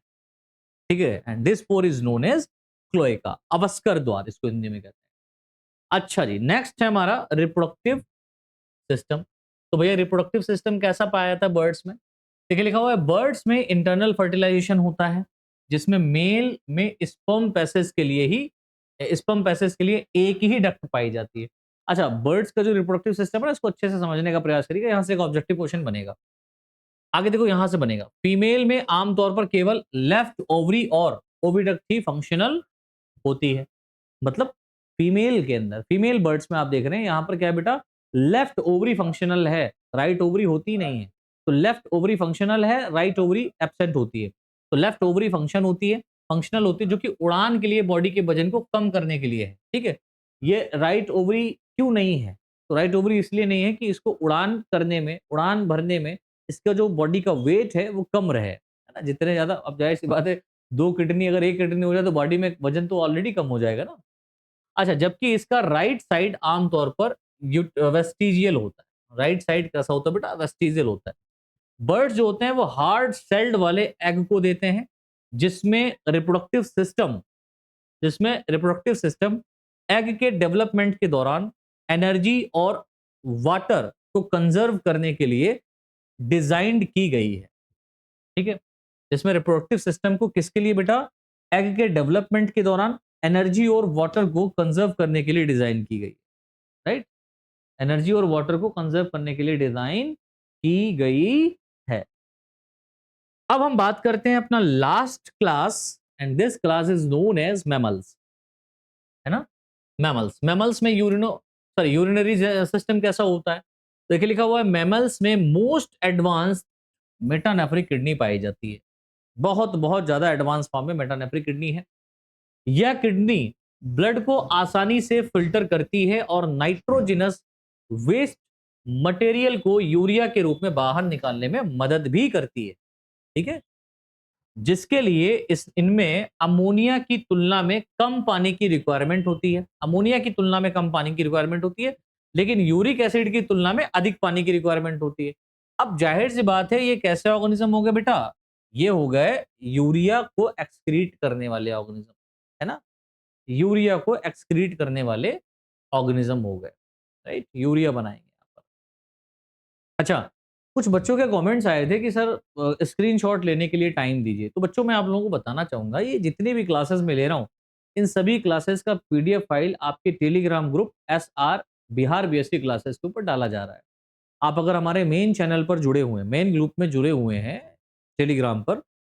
ठीक है, and this pore is known as cloaca, अवस्कर द्वार इसको हिंदी में कहते हैं। अच्छा जी, नेक्स्ट है हमारा रिप्रोडक्टिव सिस्टम। तो भैया रिप्रोडक्टिव सिस्टम कैसा पाया जाता है बर्ड्स में? देखिए लिखा हुआ है बर्ड्स में इंटरनल फर्टिलाइजेशन होता है, जिसमें मेल में स्पर्म पैसेज के लिए ही स्पर्म पैसेज के लिए एक ही डक्ट पाई जाती है। अच्छा, बर्ड्स का जो रिप्रोडक्टिव सिस्टम है ना, इसको अच्छे से समझने का प्रयास करिएगा, यहां से एक ऑब्जेक्टिव क्वेश्चन बनेगा। आगे देखो यहां से बनेगा, फीमेल में आमतौर पर केवल लेफ्ट ओवरी और ओविडक्ट ही फंक्शनल होती है। मतलब फीमेल के अंदर, फीमेल बर्ड्स में आप देख रहे हैं यहां पर क्या है बेटा, लेफ्ट ओवरी फंक्शनल है, राइट ओवरी होती नहीं है। तो लेफ्ट ओवरी फंक्शनल है, राइट ओवरी एब्सेंट होती है। तो लेफ्ट ओवरी फंक्शन होती है, फंक्शनल होती है, जो कि उड़ान के लिए बॉडी के वजन को कम करने के लिए है। ठीक है, ये राइट ओवरी क्यों नहीं है? तो राइट ओवरी इसलिए नहीं है कि इसको उड़ान करने में, उड़ान भरने में इसका जो बॉडी का वेट है वो कम रहे, है ना। जितने ज्यादा, अब जाहिर सी बात है, दो किडनी अगर एक किडनी हो जाए तो बॉडी में वजन तो ऑलरेडी कम हो जाएगा ना। अच्छा, जबकि इसका राइट साइड आमतौर पर वेस्टिजियल होता है। राइट साइड कैसा होता है बेटा? वेस्टिजियल होता है। बर्ड्स जो होते हैं वो हार्ड सेल्ड वाले एग को देते हैं, जिसमें रिप्रोडक्टिव सिस्टम जिसमें रिप्रोडक्टिव सिस्टम एग के डेवलपमेंट के दौरान एनर्जी और वाटर को कंजर्व करने के लिए डिजाइंड की गई है। ठीक है, जिसमें रिप्रोडक्टिव सिस्टम को किसके लिए बेटा? एग के डेवलपमेंट के दौरान एनर्जी और वाटर को कंजर्व करने के लिए डिजाइन की गई। राइट, एनर्जी और वाटर को कंजर्व करने के लिए डिजाइन की गई है। अब हम बात करते हैं अपना last class, and this class is known as mammals, है ना। मैमल्स, मैमल्स में यूरिनरी सिस्टम कैसा होता है? देखिए लिखा हुआ है मैमल्स में मोस्ट एडवांस मेटानेफ्रिक किडनी पाई जाती है। बहुत बहुत ज्यादा एडवांस फॉर्म में मेटानेफ्रिक किडनी है। यह किडनी ब्लड को आसानी से फिल्टर करती है और नाइट्रोजिनस वेस्ट मटेरियल को यूरिया के रूप में बाहर निकालने में मदद भी करती है। ठीक है, जिसके लिए इस इनमें अमोनिया की तुलना में कम पानी की रिक्वायरमेंट होती है। अमोनिया की तुलना में कम पानी की रिक्वायरमेंट होती है, लेकिन यूरिक एसिड की तुलना में अधिक पानी की रिक्वायरमेंट होती है। अब जाहिर सी बात है, ये कैसे ऑर्गेनिज्म हो गए बेटा? ये हो गए यूरिया को एक्सक्रीट करने वाले ऑर्गेनिज्म, है ना। यूरिया को एक्सक्रीट करने वाले ऑर्गेनिज्म हो गए। राइट, यूरिया बनाएंगे यहाँ पर। अच्छा, कुछ बच्चों के कमेंट्स आए थे कि सर स्क्रीनशॉट लेने के लिए टाइम दीजिए। तो बच्चों मैं आप लोगों को बताना चाहूंगा, ये जितनी भी क्लासेस में ले रहा हूँ, इन सभी क्लासेस का पीडीएफ फाइल आपके Telegram group SR Bihar BSc classes के ऊपर डाला जा रहा है। आप अगर हमारे मेन चैनल पर जुड़े हुए हैं, मेन ग्रुप में जुड़े हुए हैं टेलीग्राम पर,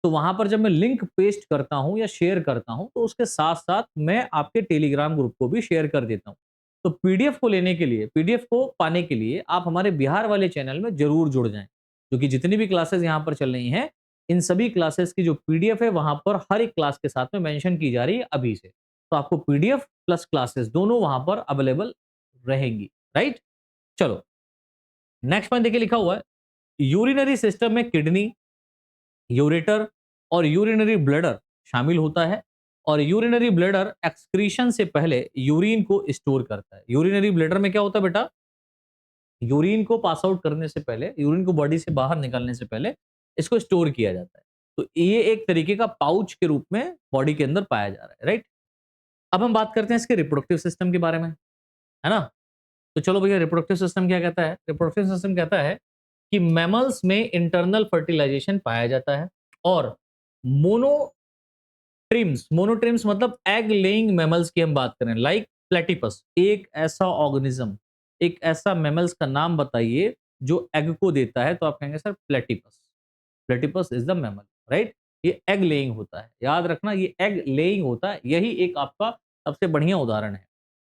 तो वहां पर जब मैं लिंक पेस्ट करता हूं या शेयर करता हूं, तो उसके साथ साथ मैं आपके टेलीग्राम ग्रुप को भी शेयर कर देता हूं। तो पीडीएफ को लेने के लिए, पीडीएफ को पाने के लिए आप हमारे बिहार वाले चैनल में जरूर जुड़ जाएं, क्योंकि जितनी भी क्लासेस यहाँ पर चल रही हैं, इन सभी क्लासेस की जो पीडीएफ है वहां पर हर एक क्लास के साथ में मेंशन की जा रही है अभी से। तो आपको पीडीएफ प्लस क्लासेस दोनों वहां पर अवेलेबल रहेंगी। राइट, चलो नेक्स्ट पॉइंट देखिए लिखा हुआ है, यूरिनरी सिस्टम में किडनी, यूरेटर और यूरिनरी ब्लैडर शामिल होता है, और यूरिनरी ब्लैडर एक्सक्रीशन से पहले यूरिन को स्टोर करता है। यूरिनरी ब्लैडर में क्या होता है बेटा, यूरिन को पास आउट करने से पहले, यूरिन को बॉडी से बाहर निकालने से पहले इसको स्टोर किया जाता है। तो ये एक तरीके का पाउच के रूप में बॉडी के अंदर पाया जा रहा है, राइट। अब हम बात करते हैं इसके रिप्रोडक्टिव सिस्टम के बारे में, है ना। तो चलो भैया, रिप्रोडक्टिव सिस्टम क्या कहता है? रिप्रोडक्टिव सिस्टम कहता है कि मैमल्स में इंटरनल फर्टिलाइजेशन पाया जाता है, और मोनोट्रिम्स, मोनोट्रिम्स मतलब एग लेइंग मैमल्स की हम बात करें, लाइक प्लेटिपस, एक ऐसा ऑर्गेनिज्म, एक ऐसा मैमल्स का नाम बताइए जो एग को देता है, तो आप कहेंगे sir platypus. Platypus is the mammal, right. ये एग लेइंग होता है, याद रखना, ये एग लेइंग होता है, यही एक आपका सबसे बढ़िया उदाहरण है,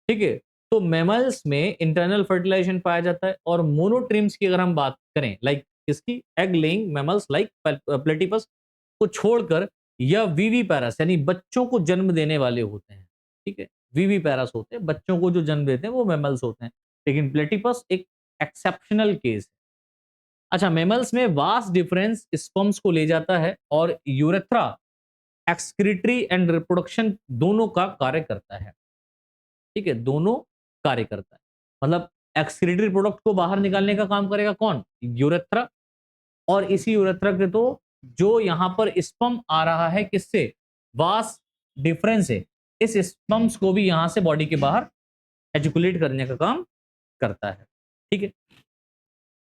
ठीक है। तो मैमल्स में इंटरनल फर्टिलाइजेशन पाया जाता है, और मोनोट्रिम्स की अगर हम बात करें, लाइक किसकी, egg laying mammals like platypus को छोड़कर, या वीवी पैरस यानी बच्चों को जन्म देने वाले होते हैं, ठीक है। वीवी पैरस होते हैं, बच्चों को जो जन्म देते हैं वो मैमल्स होते हैं, लेकिन प्लेटिपस एक एक्सेप्शनल केस है। अच्छा, मैमल्स में वास्ट डिफरेंस स्पर्म्स को ले जाता है, और यूरेथ्रा एक्सक्रीटरी एंड रिप्रोडक्शन दोनों का कार्य करता है, ठीक है, दोनों कार्य करता है। मतलब एक्सक्रीटरी प्रोडक्ट को बाहर निकालने का काम करेगा कौन, यूरेथ्रा, और इसी यूरेथ्रा के तो जो यहां पर स्पर्म आ रहा है किससे, वास्ट डिफरेंस है, इस स्पर्म्स को भी यहां से बॉडी के बाहर एजुकुलेट करने का काम करता है, ठीक है।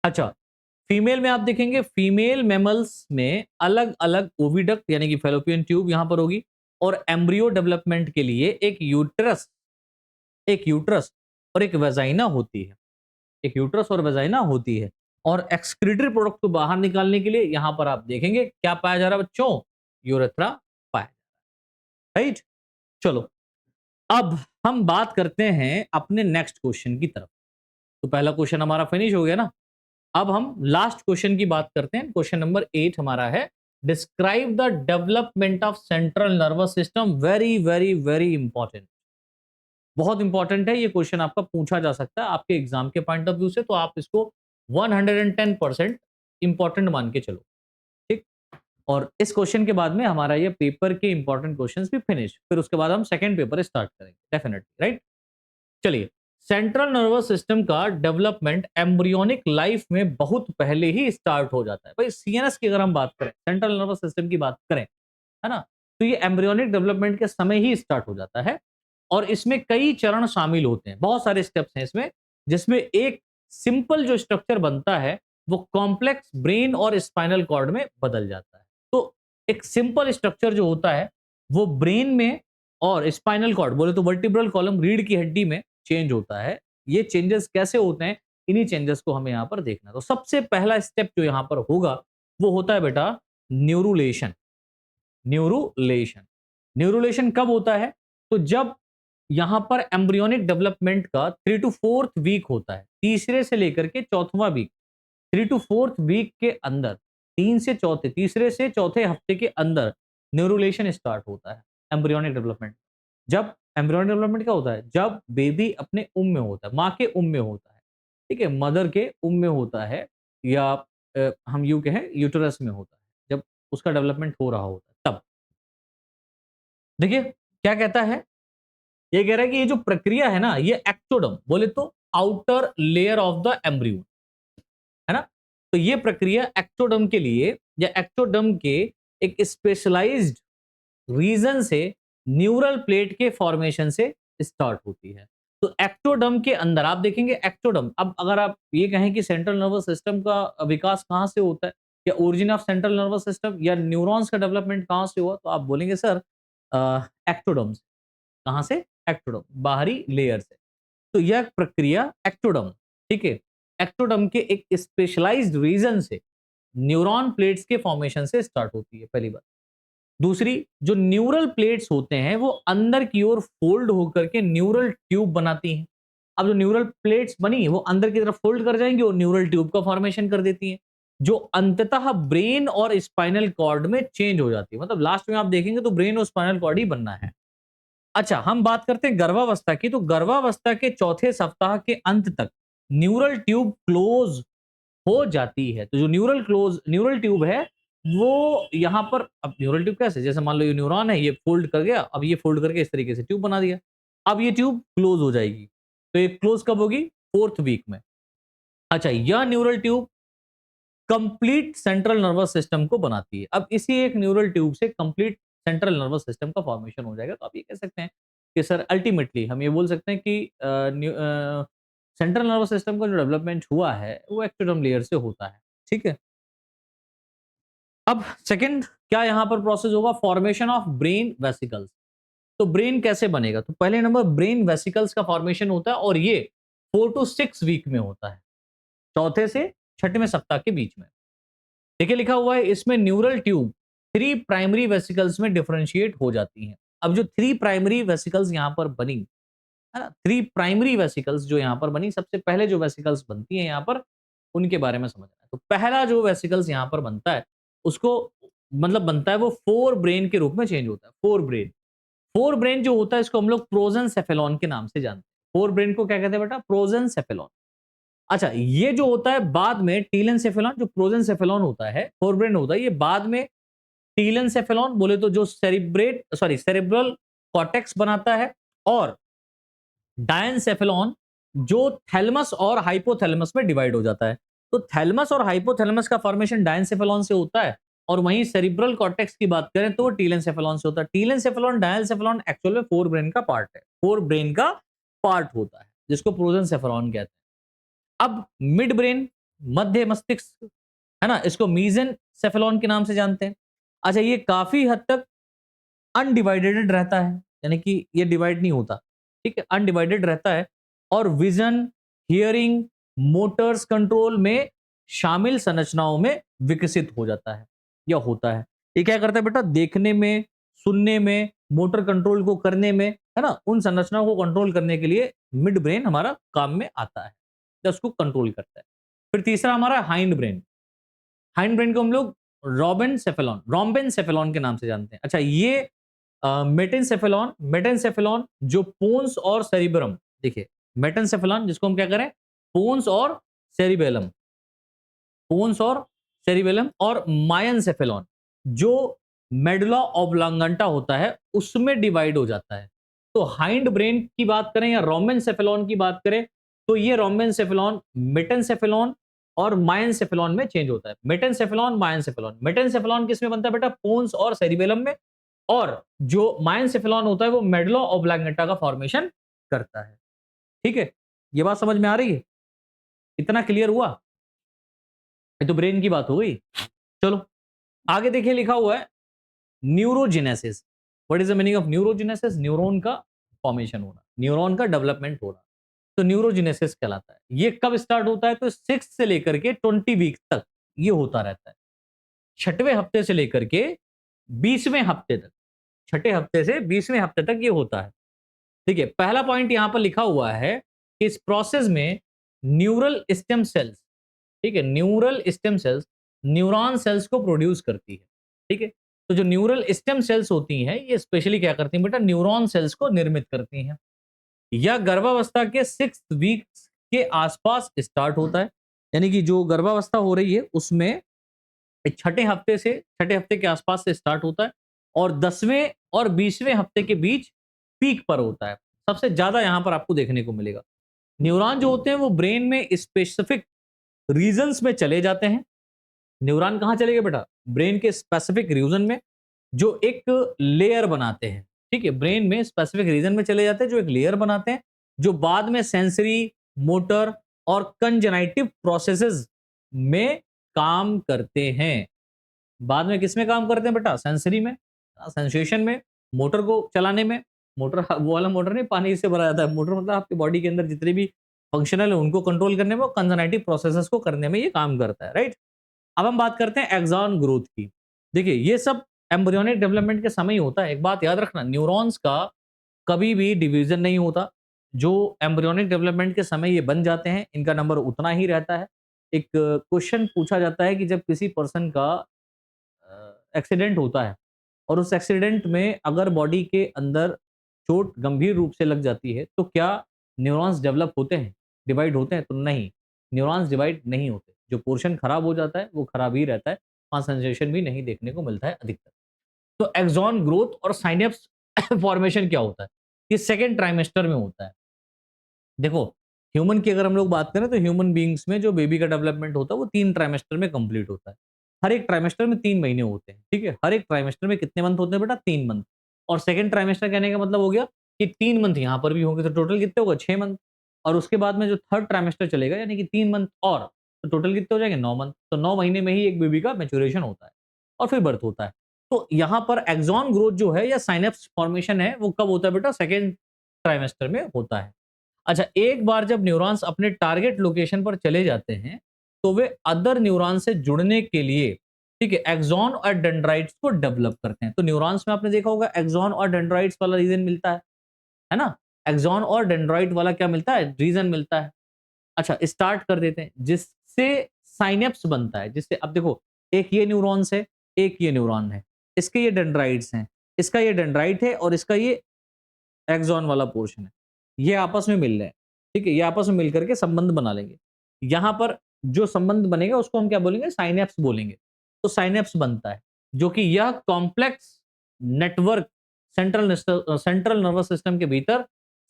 अच्छा, फीमेल में आप देखेंगे, फीमेल मैमल्स में अलग अलग ओविडक्ट यानी कि फैलोपियन ट्यूब यहां पर होगी, और एम्ब्रियो डेवलपमेंट के लिए एक यूट्रस और एक वेजाइना होती है, एक यूट्रस और वेजाइना होती है, और एक्सक्रीटरी प्रोडक्ट को बाहर निकालने के लिए यहां पर आप देखेंगे क्या पाया जा रहा है बच्चों, यूरेथ्रा पाया, राइट। चलो, अब हम बात करते हैं अपने नेक्स्ट क्वेश्चन की तरफ। तो पहला क्वेश्चन हमारा फिनिश हो गया ना। अब हम लास्ट क्वेश्चन की बात करते हैं। क्वेश्चन नंबर 8 हमारा है, describe the development of central nervous system. Very very very important, बहुत इंपॉर्टेंट है ये क्वेश्चन, आपका पूछा जा सकता है आपके एग्जाम के पॉइंट ऑफ व्यू से, तो आप इसको 110% इंपॉर्टेंट मान के चलो, ठीक। और इस क्वेश्चन के बाद में हमारा ये पेपर के इंपॉर्टेंट क्वेश्चंस भी फिनिश, फिर उसके बाद हम सेकंड पेपर स्टार्ट करेंगे डेफिनेटली, राइट। चलिए, सेंट्रल नर्वस सिस्टम का डेवलपमेंट एम्ब्रियोनिक लाइफ में बहुत पहले ही स्टार्ट हो जाता है। भाई सीएनएस की अगर हम बात करें, सेंट्रल नर्वस सिस्टम की बात करें, है ना, तो ये एम्ब्रियोनिक डेवलपमेंट के समय ही स्टार्ट हो जाता है, और इसमें कई चरण शामिल होते हैं, बहुत सारे स्टेप्स हैं इसमें, जिसमें एक सिंपल जो स्ट्रक्चर बनता है वो कॉम्प्लेक्स ब्रेन और स्पाइनल कॉर्ड में बदल जाता है। तो एक सिंपल स्ट्रक्चर जो होता है वो ब्रेन में और स्पाइनल कॉर्ड, बोले तो वर्टिब्रल कॉलम, रीढ़ की हड्डी में चेंज होता है। ये चेंजेस कैसे होते हैं, इन्हीं चेंजेस को हमें यहाँ पर देखना। तो सबसे पहला स्टेप जो यहाँ पर होगा वो होता है बेटा न्यूरुलेशन। न्यूरुलेशन, न्यूरुलेशन कब होता है, तो जब यहां पर एम्ब्रियोनिक डेवलपमेंट का 3 टू 4th वीक होता है, तीसरे से लेकर के चौथवा वीक, 3 टू 4th वीक के अंदर, तीसरे से चौथे हफ्ते के अंदर न्यूरुलेशन स्टार्ट होता है एम्ब्रियोनिक डेवलपमेंट। जब एम्ब्रियोनिक डेवलपमेंट क्या होता है, जब बेबी अपने में होता है, माँ के में होता है, ठीक है, मदर के में होता है, या हम यूं कहें यूटरस में होता है, जब उसका डेवलपमेंट हो रहा होता है तब। देखिए क्या कहता है, ये कह रहा है कि ये जो प्रक्रिया है ना, ये एक्टोडम, बोले तो outer layer of the embryo, है ना। तो ये प्रक्रिया एक्टोडम के लिए, या एक्टोडम के एक स्पेशलाइज्ड रीजन से, न्यूरल प्लेट के फॉर्मेशन से स्टार्ट होती है। तो एक्टोडम के अंदर आप देखेंगे, एक्टोडम, अब अगर आप ये कहें कि सेंट्रल नर्वस सिस्टम का विकास कहां से होता है, या origin of central nervous system या न्यूरॉन्स का डेवलपमेंट कहां से हुआ, तो आप बोलेंगे सर एक्टोडम। कहां से, एक्टोडम, बाहरी लेयर से। तो यह प्रक्रिया एक्टोडम, ठीक है, एक्टोडम के एक स्पेशलाइज्ड रीजन से, न्यूरॉन प्लेट्स के फॉर्मेशन से स्टार्ट होती है, पहली बात। दूसरी, जो न्यूरल प्लेट्स होते हैं वो अंदर की ओर फोल्ड होकर के न्यूरल ट्यूब बनाती हैं। अब जो न्यूरल प्लेट्स बनी वो अंदर की तरफ फोल्ड कर जाएंगी और न्यूरल ट्यूब का फॉर्मेशन कर देती हैं, जो अंततः ब्रेन और स्पाइनल कॉर्ड में चेंज हो जाती है। मतलब लास्ट में आप देखेंगे तो ब्रेन और स्पाइनल कॉर्ड ही बनना है। अच्छा, हम बात करते हैं गर्भावस्था की, तो गर्भावस्था के चौथे सप्ताह के अंत तक न्यूरल ट्यूब क्लोज हो जाती है। तो जो न्यूरल ट्यूब है वो यहाँ पर, अब न्यूरल ट्यूब कैसे, जैसे मान लो ये न्यूरॉन है, ये फोल्ड कर गया, अब ये फोल्ड करके इस तरीके से ट्यूब बना दिया, अब ये ट्यूब क्लोज हो जाएगी। तो ये क्लोज कब होगी? 4th वीक में। अच्छा, यह neural tube complete central nervous system को बनाती है। अब इसी एक न्यूरल ट्यूब से कंप्लीट सेंट्रल नर्वस सिस्टम का फॉर्मेशन हो जाएगा। तो आप ये कह सकते हैं कि सर अल्टीमेटली हम ये बोल सकते हैं कि सेंट्रल नर्वस सिस्टम का जो डेवलपमेंट हुआ है वो एक्टोडर्म लेयर से होता है। ठीक है। अब सेकंड क्या यहाँ पर प्रोसेस होगा? Formation of brain vesicles. तो ब्रेन कैसे बनेगा? तो पहले नंबर ब्रेन वेसिकल्स का फॉर्मेशन होता है और ये 4 to 6 वीक में होता है, चौथे से छठवें सप्ताह के बीच में। देखिए लिखा हुआ है इसमें न्यूरल ट्यूब 3 प्राइमरी वेसिकल्स में डिफरेंशिएट हो जाती हैं। अब जो 3 प्राइमरी वेसिकल्स यहाँ पर बनी है ना, 3 प्राइमरी वेसिकल्स जो यहाँ पर बनी, सबसे पहले जो वेसिकल्स बनती हैं यहाँ पर, उनके बारे में समझना है। तो पहला जो वेसिकल्स यहाँ पर बनता है उसको मतलब बनता है वो फोर ब्रेन के रूप में चेंज होता है। फोर ब्रेन जो होता है इसको हम लोग प्रोजेंसेफेलॉन के नाम से जानते हैं। फोर ब्रेन को क्या कहते हैं बेटा? प्रोजेंसेफेलॉन। अच्छा, ये जो होता है बाद में टीलेंसेफेलॉन, जो प्रोजेंसेफेलॉन होता है, फोर ब्रेन होता है, ये बाद में टीलेंसेफेलॉन बोले तो जो सेरेब्रल कॉर्टेक्स बनाता है, और डायनसेफेलॉन जो थैलेमस और हाइपोथैलेमस में डिवाइड हो जाता है। तो थैलेमस और हाइपोथैलेमस का फॉर्मेशन डायनसेफेलॉन से होता है, और वहीं सेरिब्रल कॉर्टेक्स की बात करें तो वो टीलेंसेफेलॉन से होता है। टीलेंसेफेलॉन डायनसेफेलॉन एक्चुअल में फोर ब्रेन का पार्ट है, फोर ब्रेन का पार्ट होता है, जिसको प्रोजेंसेफेलॉन कहते हैं। अब मिड ब्रेन, मध्य मस्तिष्क, है ना, इसको मीजन सेफेलॉन के नाम से जानते हैं। अच्छा, ये काफी हद तक अनडिवाइडेड रहता है, यानी कि ये डिवाइड नहीं होता, ठीक है, अनडिवाइडेड रहता है, और विजन, हियरिंग, मोटर्स कंट्रोल में शामिल संरचनाओं में विकसित हो जाता है या होता है। ये क्या करता है बेटा? देखने में, सुनने में, मोटर कंट्रोल को करने में, है ना, उन संरचनाओं को कंट्रोल करने के लिए मिड ब्रेन हमारा काम में आता है या उसको कंट्रोल करता है। फिर तीसरा हमारा हाइंड ब्रेन। हाइंड ब्रेन को हम लोग रोम्बेनसेफेलॉन के नाम से जानते हैं। अच्छा, ये मेटेनसेफेलॉन जो पोन्स और सेरिब्रम, देखिए मेटेनसेफेलॉन जिसको हम क्या करें? पोन्स और सेरिबेलम, पोन्स और सेरिबेलम, और मायनसेफेलॉन जो मेडुला ऑब्लांगेटा होता है उसमें डिवाइड हो जाता है। तो हाइंड ब्रेन की बात करें या रोम्बेनसेफेलॉन की बात करें, तो ये रोम्बेनसेफेलॉन मेटेनसेफेलॉन और मायनसेफेलॉन में चेंज होता है। मेटेनसेफेलॉन, मायनसेफेलॉन। मेटेनसेफेलॉन किसमें बनता है बेटा? पोन्स और सेरिबेलम में, और जो माइनसेफेलॉन होता है वो मेडुला ऑब्लांगेटा का फॉर्मेशन करता है। ठीक है, ये बात समझ में आ रही है? इतना क्लियर हुआ? ये तो ब्रेन की बात हो गई। चलो आगे देखिए, लिखा हुआ है neurogenesis. What is the meaning of neurogenesis? Neuron का फॉर्मेशन होना, न्यूरॉन का डेवलपमेंट होना, तो न्यूरोजेनेसिस कहलाता है। ये कब स्टार्ट होता है? तो 6 से लेकर के 20 वीक तक ये होता रहता है, छठवें हफ्ते से लेकर के 20वें हफ्ते तक, छठे हफ्ते से 20वें हफ्ते तक ये होता है। देखिए पहला पॉइंट यहां पर लिखा हुआ है कि इस प्रोसेस में न्यूरल स्टेम सेल्स, ठीक है, neural stem cells neuron cells को प्रोड्यूस करती है। ठीक है, तो जो न्यूरल स्टेम सेल्स होती हैं ये स्पेशली क्या करती हैं बेटा? न्यूरॉन सेल्स को निर्मित करती हैं। यह गर्भावस्था के 6 वीक के आसपास स्टार्ट होता है, यानी कि जो गर्भावस्था हो रही है उसमें छठे हफ्ते के आसपास से स्टार्ट होता है, और 10वें और 20वें हफ्ते के बीच पीक पर होता है। सबसे ज्यादा यहां पर आपको देखने को मिलेगा। न्यूरॉन जो होते हैं वो ब्रेन में स्पेसिफिक रीजन्स में चले जाते हैं। न्यूरॉन कहां चले गए बेटा? ब्रेन के स्पेसिफिक रीजन में, जो एक लेयर बनाते हैं। ठीक है, ब्रेन में स्पेसिफिक रीजन में चले जाते हैं जो एक लेयर बनाते हैं, जो बाद में सेंसरी, मोटर और कंजेनाइटिव प्रोसेसेस में काम करते हैं। बाद में किसमें काम करते हैं बेटा? सेंसरी में, सेंसेशन में, मोटर को चलाने में। मोटर वो वाला मोटर नहीं, पानी से भरा जाता है। मोटर मतलब आपकी बॉडी के अंदर जितने भी फंक्शनल है उनको कंट्रोल करने में, कंजनाइटिव प्रोसेसेस को करने में ये काम करता है, राइट। अब हम बात करते हैं एक्सॉन ग्रोथ की। देखिए ये सब एम्ब्रियोनिक डेवलपमेंट के समय ही होता है। एक बात याद रखना, न्यूरॉन्स का कभी भी डिवीजन नहीं होता। जो एम्ब्रियोनिक डेवलपमेंट के समय ये बन जाते हैं, इनका नंबर उतना ही रहता है। एक क्वेश्चन पूछा जाता है कि जब किसी पर्सन का एक्सीडेंट होता है और उस एक्सीडेंट में अगर बॉडी के अंदर चोट गंभीर रूप से लग जाती है तो क्या न्यूरॉन्स डेवलप होते हैं, डिवाइड होते हैं? तो नहीं, न्यूरॉन्स डिवाइड नहीं होते। जो पोर्शन खराब हो जाता है वो खराब ही रहता है, वहाँ सेंसेशन भी नहीं देखने को मिलता है अधिकतर। तो एक्सॉन ग्रोथ और साइनेप्स फॉर्मेशन क्या होता है? ये सेकंड ट्राइमेस्टर में होता है। देखो, ह्यूमन की अगर हम लोग बात करें तो ह्यूमन बीइंग्स में जो बेबी का डेवलपमेंट होता है वो 3 ट्राइमेस्टर में कंप्लीट होता है। हर एक ट्राइमेस्टर में 3 महीने होते हैं, ठीक है? हर एक ट्राइमेस्टर में कितने मंथ होते हैं बेटा? 3 मंथ। और सेकंड ट्राइमेस्टर कहने का मतलब हो गया कि 3 मंथ यहाँ पर भी होंगे, तो टोटल कितने होगा? 6 मंथ। और उसके बाद में जो थर्ड ट्राइमेस्टर चलेगा यानी कि 3 मंथ और, तो टोटल कितने हो जाएंगे? 9 मंथ। तो 9 महीने में ही एक बेबी का मैच्योरेशन होता है और फिर बर्थ होता है। तो यहाँ पर एक्सॉन ग्रोथ जो है या साइनेप्स फॉर्मेशन है वो कब होता है बेटा? सेकंड ट्राइमेस्टर में होता है। अच्छा, एक बार जब न्यूरॉन्स अपने टारगेट लोकेशन पर चले जाते हैं, तो वे अदर न्यूरॉन से जुड़ने के लिए, ठीक है, एक्सॉन और डेंड्राइट्स को डेवलप करते हैं। तो न्यूरॉन्स में आपने देखा होगा एक्सॉन और डेंड्राइट्स वाला रीजन मिलता है ना? एक्सॉन और डेंड्राइट वाला क्या मिलता है? रीजन मिलता है। अच्छा, स्टार्ट कर देते हैं, जिससे साइनेप्स बनता है, जिससे अब देखो, एक ये न्यूरॉन्स है, एक ये न्यूरॉन है, इसके ये डेंड्राइट्स हैं, इसका ये डेंड्राइट है और इसका ये एक्सॉन वाला पोर्शन है। ये आपस में मिल रहे हैं, ठीक है? ये आपस में मिलकर के संबंध बना लेंगे। यहाँ पर जो संबंध बनेगा उसको हम क्या बोलेंगे? साइनेप्स बोलेंगे। तो साइनेप्स बनता है, जो कि यह complex network central nervous system के भीतर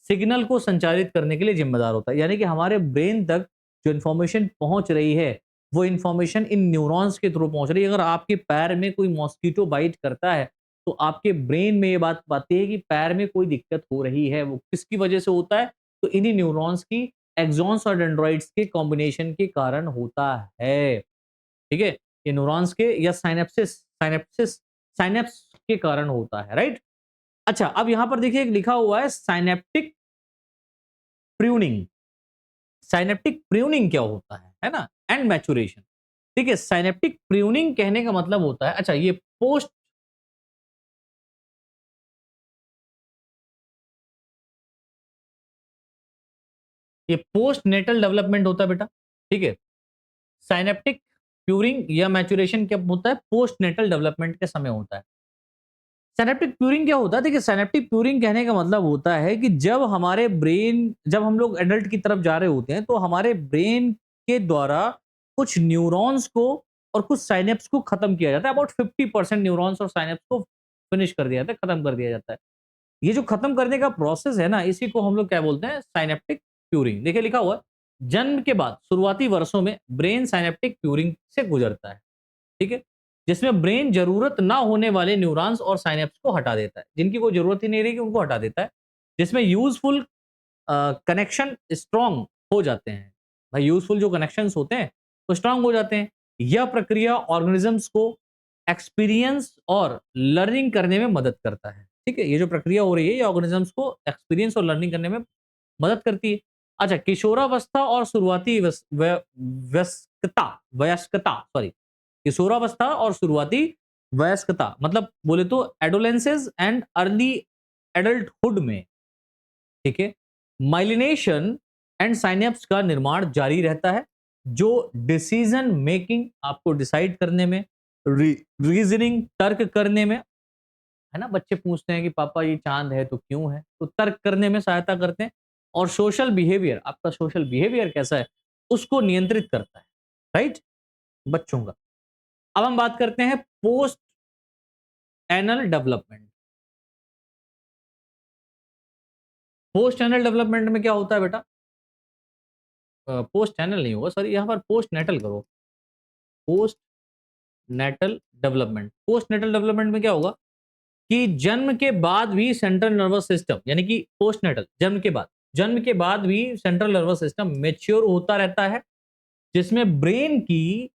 सिग्नल को संचारित करने के लिए जिम्मेदार होता है। यानी कि हमारे ब्रेन तक जो इन्फॉर्मेशन पहुंच रही है, वो इन्फॉर्मेशन इन न्यूरॉन्स के थ्रू पहुंच रही है। अगर आपके पैर में कोई मॉस्किटो बाइट करता है, तो आपके ब्रेन में ये बात पाती है कि पैर में कोई दिक्कत हो रही है। वो किसकी वजह से होता है? तो इन्हीं न्यूरॉन्स की एक्सॉन्स और डेंड्राइट्स के कॉम्बिनेशन के कारण होता है। ठीक है? ये न्यूरॉन्स के या साइनेप्स के कारण होता है, राइट? अच्छा, अब यहां पर देखिए एक लिखा हुआ है साइनेप्टिक प्रूनिंग। साइनेप्टिक प्रूनिंग क्या होता है ना? And maturation. ठीक है, साइनेप्टिक प्रूनिंग कहने का मतलब होता है, अच्छा, ये पोस्ट नेटल डेवलपमेंट होता है बेटा। ठीक है, साइनेप्टिक प्यूरिंग या मैच्योरेशन कब होता है? पोस्ट नेटल डेवलपमेंट के समय होता है। साइनेप्टिक प्यूरिंग क्या होता है? देखिए, साइनेप्टिक प्यूरिंग कहने का मतलब होता है कि जब हम लोग एडल्ट की तरफ जा रहे होते हैं, तो हमारे ब्रेन के द्वारा कुछ न्यूरॉन्स को और कुछ साइनेप्स को खत्म किया जाता है। अबाउट 50% न्यूरॉन्स और साइनेप्स को फिनिश कर दिया जाता है, खत्म कर दिया जाता है। ये जो खत्म करने का प्रोसेस है ना, इसी को हम लोग क्या बोलते हैं? साइनेप्टिक प्यूरिंग। देखिए लिखा हुआ है, जन्म के बाद शुरुआती वर्षों में ब्रेन साइनेप्टिक प्यूरिंग से गुजरता है, ठीक है, जिसमें ब्रेन जरूरत ना होने वाले न्यूरॉन्स और साइनेप्स को हटा देता है, जिनकी कोई जरूरत ही नहीं रहेगी उनको हटा देता है, जिसमें यूजफुल कनेक्शन स्ट्रांग हो जाते हैं। भाई, यूजफुल जो कनेक्शंस होते हैं वो स्ट्रांग हो जाते हैं। यह प्रक्रिया ऑर्गेनिजम्स को एक्सपीरियंस और लर्निंग करने में मदद करता है। ठीक है, ये जो प्रक्रिया हो रही है ये ऑर्गेनिजम्स को एक्सपीरियंस और लर्निंग करने में मदद करती है। अच्छा, किशोरावस्था और शुरुआती वयस्कता वयस्कता सॉरी किशोरावस्था और शुरुआती वयस्कता मतलब बोले तो एडोलेंसेस एंड अर्ली एडल्टहुड में, ठीक है, माइलिनेशन एंड साइनेप्स का निर्माण जारी रहता है, जो डिसीजन मेकिंग, आपको डिसाइड करने में, रीजनिंग, तर्क करने में, है ना? बच्चे पूछते हैं कि पापा ये चांद है तो क्यों है, तो तर्क करने में सहायता करते हैं। और सोशल बिहेवियर, आपका सोशल बिहेवियर कैसा है उसको नियंत्रित करता है, राइट, बच्चों का। अब हम बात करते हैं post anal development. Post anal development में क्या होता है बेटा? पोस्ट एनल नहीं होगा, सॉरी, यहां पर पोस्ट नेटल करो। Post natal development, post natal development में क्या होगा कि जन्म के बाद भी सेंट्रल नर्वस सिस्टम, यानी कि पोस्ट नेटल, जन्म के बाद भी सेंट्रल नर्वस सिस्टम मेच्योर होता रहता है, जिसमें ब्रेन की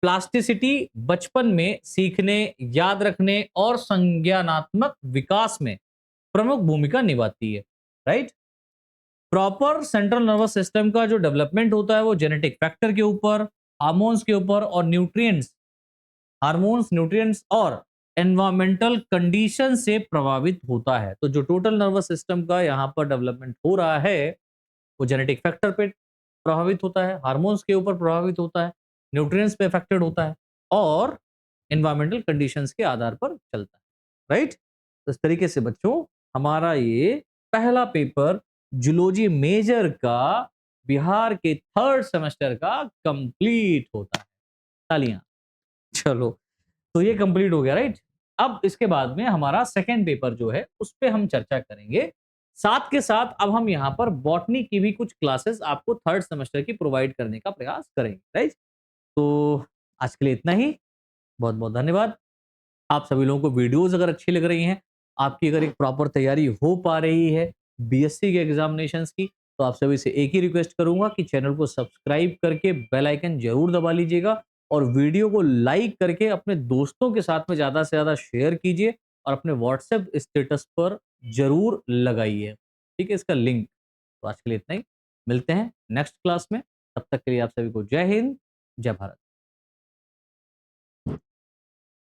प्लास्टिसिटी बचपन में सीखने, याद रखने और संज्ञानात्मक विकास में प्रमुख भूमिका निभाती है, right. Proper central nervous system का जो डेवलपमेंट होता है वो जेनेटिक फैक्टर के ऊपर, हार्मोन्स के ऊपर और न्यूट्रिएंट्स और एनवायरमेंटल कंडीशन से प्रभावित होता है। तो जो टोटल नर्वस सिस्टम का यहाँ पर डेवलपमेंट हो रहा है वो जेनेटिक फैक्टर पे प्रभावित होता है, हार्मोन्स के ऊपर प्रभावित होता है, न्यूट्रिएंट्स पे अफेक्टेड होता है और एनवायरमेंटल कंडीशंस के आधार पर चलता है, राइट। तो इस तरीके से बच्चों, हमारा ये पहला पेपर जूलॉजी मेजर का बिहार के थर्ड सेमेस्टर का कंप्लीट होता है। तालियां। चलो, तो ये कंप्लीट हो गया, राइट? अब इसके बाद में हमारा सेकंड पेपर जो है उस पे हम चर्चा करेंगे। साथ के साथ अब हम यहाँ पर बॉटनी की भी कुछ क्लासेस आपको थर्ड सेमेस्टर की प्रोवाइड करने का प्रयास करेंगे, राइट? तो आज के लिए इतना ही। बहुत बहुत धन्यवाद। आप सभी लोगों को वीडियोस अगर अच्छी लग रही हैं, आपकी अगर एक प्रॉपर तैयारी हो पा रही है बीएससी के एग्जामिनेशंस की, तो आप सभी से एक ही रिक्वेस्ट करूंगा कि चैनल को सब्सक्राइब करके बेल आइकन जरूर दबा लीजिएगा और वीडियो को लाइक करके अपने दोस्तों के साथ में ज़्यादा से ज़्यादा शेयर कीजिए और अपने व्हाट्सएप स्टेटस पर जरूर लगाइए। ठीक है, इसका लिंक। तो आज के लिए इतना ही। मिलते हैं नेक्स्ट क्लास में। तब तक के लिए आप सभी को जय हिंद, जय भारत।